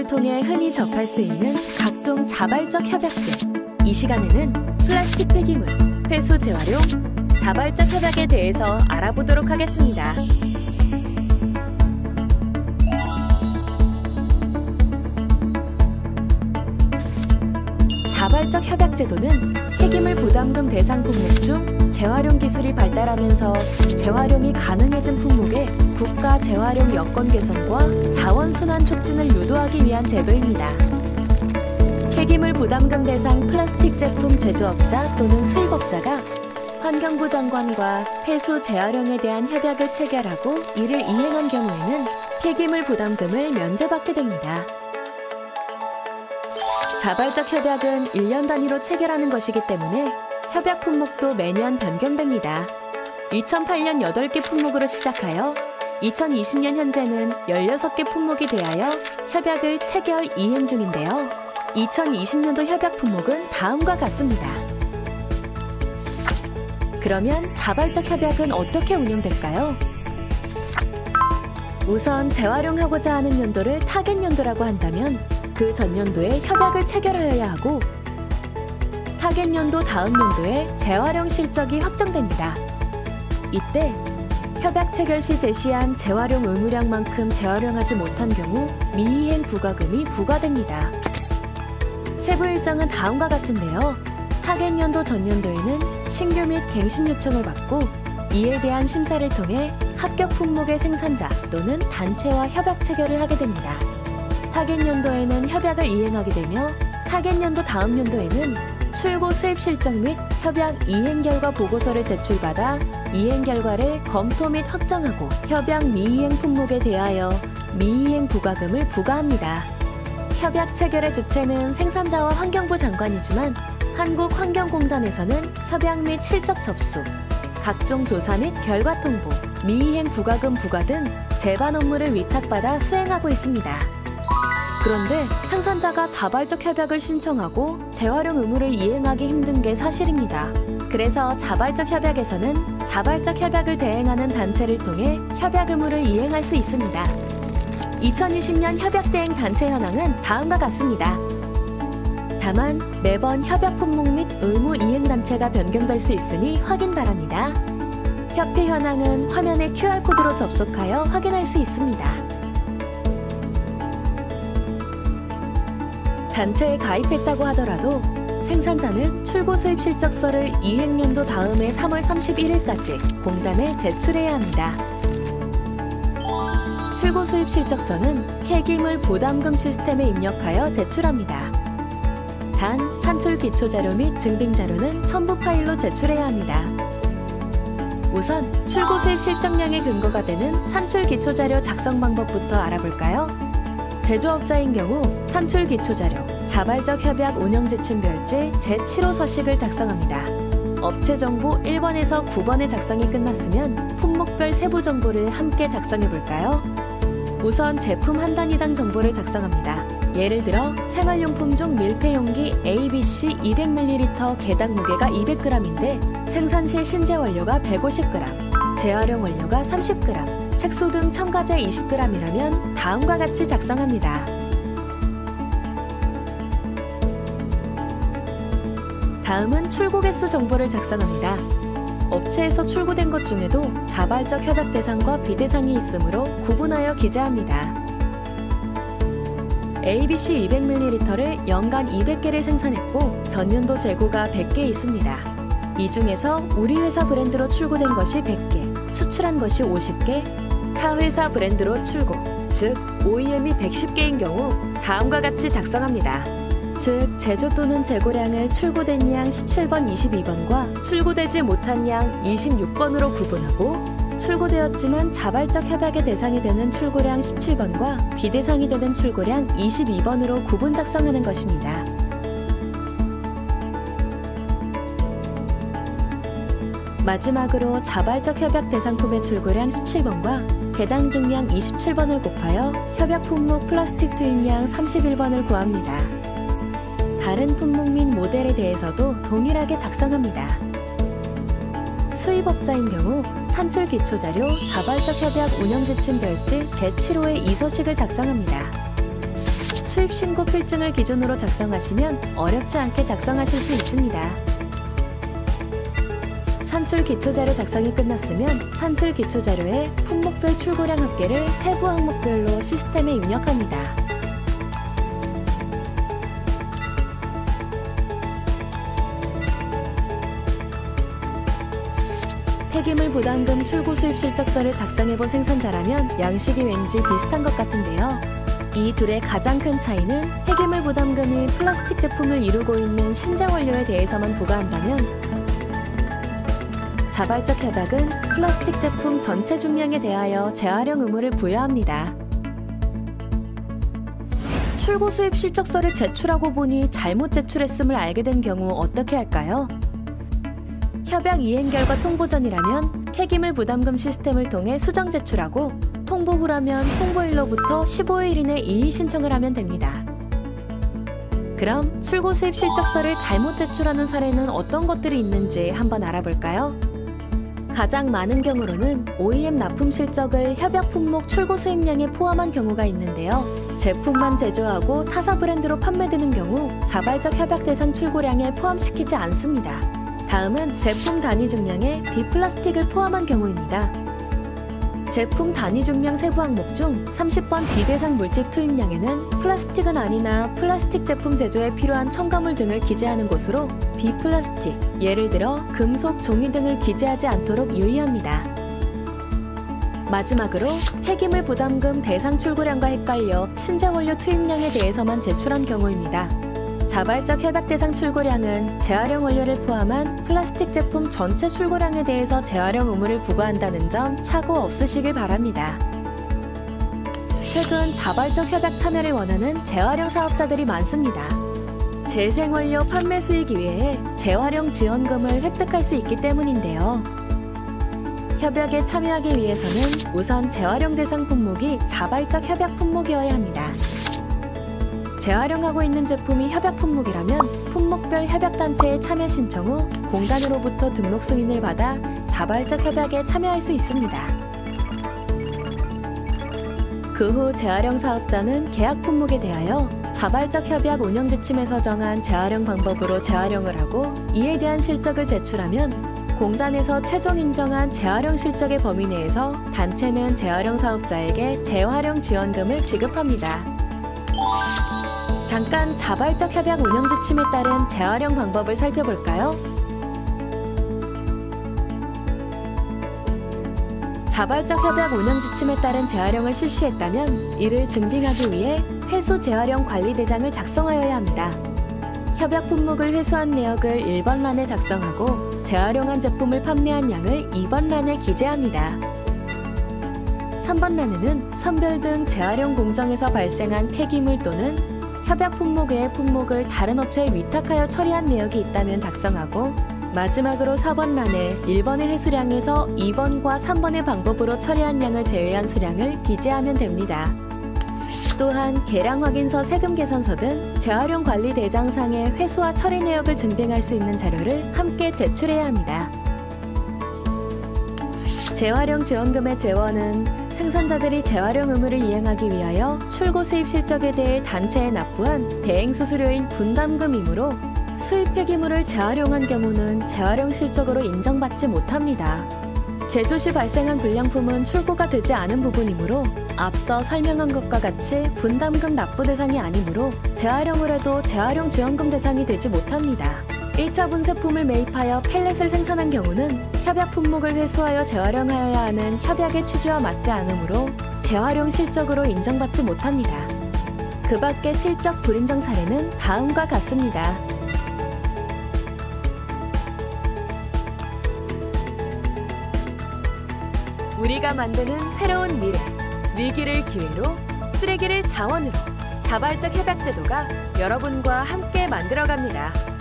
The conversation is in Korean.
방송을 통해 흔히 접할 수 있는 각종 자발적 협약들. 이 시간에는 플라스틱 폐기물, 회수 재활용, 자발적 협약에 대해서 알아보도록 하겠습니다. 자발적 협약 제도는 폐기물 부담금 대상 품목 중 재활용 기술이 발달하면서 재활용이 가능해진 품목의 국가 재활용 여건 개선과 자원 순환 촉진을 유도하기 위한 제도입니다. 폐기물 부담금 대상 플라스틱 제품 제조업자 또는 수입업자가 환경부 장관과 폐수 재활용에 대한 협약을 체결하고 이를 이행한 경우에는 폐기물 부담금을 면제받게 됩니다. 자발적 협약은 1년 단위로 체결하는 것이기 때문에 협약 품목도 매년 변경됩니다. 2008년 8개 품목으로 시작하여 2020년 현재는 16개 품목이 대하여 협약을 체결 이행 중인데요. 2020년도 협약 품목은 다음과 같습니다. 그러면 자발적 협약은 어떻게 운영될까요? 우선 재활용하고자 하는 연도를 타겟 연도라고 한다면 그 전년도에 협약을 체결하여야 하고 타겟 연도 다음 연도에 재활용 실적이 확정됩니다. 이때 협약 체결 시 제시한 재활용 의무량만큼 재활용하지 못한 경우 미이행 부과금이 부과됩니다. 세부 일정은 다음과 같은데요. 타겟 연도 전년도에는 신규 및 갱신 요청을 받고 이에 대한 심사를 통해 합격 품목의 생산자 또는 단체와 협약 체결을 하게 됩니다. 타겟 연도에는 협약을 이행하게 되며 타겟 연도 다음 연도에는 출고 수입 실적 및 협약 이행 결과 보고서를 제출받아 이행 결과를 검토 및 확정하고 협약 미이행 품목에 대하여 미이행 부과금을 부과합니다. 협약 체결의 주체는 생산자와 환경부 장관이지만 한국환경공단에서는 협약 및 실적 접수, 각종 조사 및 결과 통보, 미이행 부과금 부과 등 제반 업무를 위탁받아 수행하고 있습니다. 그런데 생산자가 자발적 협약을 신청하고 재활용 의무를 이행하기 힘든 게 사실입니다. 그래서 자발적 협약에서는 자발적 협약을 대행하는 단체를 통해 협약 의무를 이행할 수 있습니다. 2020년 협약 대행 단체 현황은 다음과 같습니다. 다만 매번 협약 품목 및 의무 이행 단체가 변경될 수 있으니 확인 바랍니다. 협회 현황은 화면에 QR코드로 접속하여 확인할 수 있습니다. 단체에 가입했다고 하더라도 생산자는 출고 수입 실적서를 이행년도 다음해 3월 31일까지 공단에 제출해야 합니다. 출고 수입 실적서는 폐기물 부담금 시스템에 입력하여 제출합니다. 단, 산출 기초자료 및 증빙자료는 첨부 파일로 제출해야 합니다. 우선 출고 수입 실적량의 근거가 되는 산출 기초자료 작성 방법부터 알아볼까요? 제조업자인 경우 산출 기초자료, 자발적 협약 운영 지침 별지 제7호 서식을 작성합니다. 업체 정보 1번에서 9번의 작성이 끝났으면 품목별 세부 정보를 함께 작성해 볼까요? 우선 제품 한 단위당 정보를 작성합니다. 예를 들어 생활용품 중 밀폐용기 ABC 200ml 개당 무게가 200g인데 생산 시 신재 원료가 150g, 재활용 원료가 30g, 색소 등 첨가제 20g이라면 다음과 같이 작성합니다. 다음은 출고 개수 정보를 작성합니다. 업체에서 출고된 것 중에도 자발적 협약 대상과 비대상이 있으므로 구분하여 기재합니다. ABC 200ml를 연간 200개를 생산했고 전년도 재고가 100개 있습니다. 이 중에서 우리 회사 브랜드로 출고된 것이 100개, 수출한 것이 50개, 타 회사 브랜드로 출고, 즉 OEM이 110개인 경우 다음과 같이 작성합니다. 즉 제조 또는 재고량을 출고된 양 17번, 22번과 출고되지 못한 양 26번으로 구분하고 출고되었지만 자발적 협약의 대상이 되는 출고량 17번과 비대상이 되는 출고량 22번으로 구분 작성하는 것입니다. 마지막으로 자발적 협약 대상품의 출고량 17번과 개당 중량 27번을 곱하여 협약 품목 플라스틱 투입량 31번을 구합니다. 다른 품목 및 모델에 대해서도 동일하게 작성합니다. 수입업자인 경우 산출 기초자료, 자발적 협약 운영 지침 별지 제7호의 이서식을 작성합니다. 수입 신고 필증을 기준으로 작성하시면 어렵지 않게 작성하실 수 있습니다. 산출 기초자료 작성이 끝났으면 산출 기초자료에 품목별 출고량 합계를 세부 항목별로 시스템에 입력합니다. 폐기물 부담금 출고 수입 실적서를 작성해본 생산자라면 양식이 왠지 비슷한 것 같은데요. 이 둘의 가장 큰 차이는 폐기물 부담금이 플라스틱 제품을 이루고 있는 신재 원료에 대해서만 부과한다면 자발적 협약은 플라스틱 제품 전체 중량에 대하여 재활용 의무를 부여합니다. 출고 수입 실적서를 제출하고 보니 잘못 제출했음을 알게 된 경우 어떻게 할까요? 협약 이행 결과 통보 전이라면 폐기물 부담금 시스템을 통해 수정 제출하고 통보 후라면 통보일로부터 15일 이내 이의 신청을 하면 됩니다. 그럼 출고 수입 실적서를 잘못 제출하는 사례는 어떤 것들이 있는지 한번 알아볼까요? 가장 많은 경우로는 OEM 납품 실적을 협약 품목 출고 수입량에 포함한 경우가 있는데요. 제품만 제조하고 타사 브랜드로 판매되는 경우 자발적 협약 대상 출고량에 포함시키지 않습니다. 다음은 제품 단위 중량에 비플라스틱을 포함한 경우입니다. 제품 단위 중량 세부 항목 중 30번 비대상 물질 투입량에는 플라스틱은 아니나 플라스틱 제품 제조에 필요한 첨가물 등을 기재하는 곳으로 비플라스틱, 예를 들어 금속, 종이 등을 기재하지 않도록 유의합니다. 마지막으로 폐기물 부담금 대상 출고량과 헷갈려 신재 원료 투입량에 대해서만 제출한 경우입니다. 자발적 협약 대상 출고량은 재활용 원료를 포함한 플라스틱 제품 전체 출고량에 대해서 재활용 의무를 부과한다는 점 착오 없으시길 바랍니다. 최근 자발적 협약 참여를 원하는 재활용 사업자들이 많습니다. 재생원료 판매 수익 이외에 재활용 지원금을 획득할 수 있기 때문인데요. 협약에 참여하기 위해서는 우선 재활용 대상 품목이 자발적 협약 품목이어야 합니다. 재활용하고 있는 제품이 협약 품목이라면 품목별 협약단체에 참여 신청 후 공단으로부터 등록 승인을 받아 자발적 협약에 참여할 수 있습니다. 그 후 재활용 사업자는 계약 품목에 대하여 자발적 협약 운영 지침에서 정한 재활용 방법으로 재활용을 하고 이에 대한 실적을 제출하면 공단에서 최종 인정한 재활용 실적의 범위 내에서 단체는 재활용 사업자에게 재활용 지원금을 지급합니다. 잠깐 자발적 협약 운영 지침에 따른 재활용 방법을 살펴볼까요? 자발적 협약 운영 지침에 따른 재활용을 실시했다면 이를 증빙하기 위해 회수 재활용 관리 대장을 작성하여야 합니다. 협약 품목을 회수한 내역을 1번 란에 작성하고 재활용한 제품을 판매한 양을 2번 란에 기재합니다. 3번 란에는 선별 등 재활용 공정에서 발생한 폐기물 또는 협약 품목 외의 품목을 다른 업체에 위탁하여 처리한 내역이 있다면 작성하고 마지막으로 4번 란에 1번의 회수량에서 2번과 3번의 방법으로 처리한 양을 제외한 수량을 기재하면 됩니다. 또한 계량 확인서, 세금 계산서 등 재활용 관리 대장상의 회수와 처리 내역을 증빙할 수 있는 자료를 함께 제출해야 합니다. 재활용 지원금의 재원은 생산자들이 재활용 의무를 이행하기 위하여 출고 수입 실적에 대해 단체에 납부한 대행 수수료인 분담금이므로 수입 폐기물을 재활용한 경우는 재활용 실적으로 인정받지 못합니다. 제조 시 발생한 불량품은 출고가 되지 않은 부분이므로 앞서 설명한 것과 같이 분담금 납부 대상이 아니므로 재활용을 해도 재활용 지원금 대상이 되지 못합니다. 1차 분쇄품을 매입하여 펠렛을 생산한 경우는 협약 품목을 회수하여 재활용하여야 하는 협약의 취지와 맞지 않으므로 재활용 실적으로 인정받지 못합니다. 그 밖의 실적 불인정 사례는 다음과 같습니다. 우리가 만드는 새로운 미래, 위기를 기회로, 쓰레기를 자원으로 자발적 협약 제도가 여러분과 함께 만들어갑니다.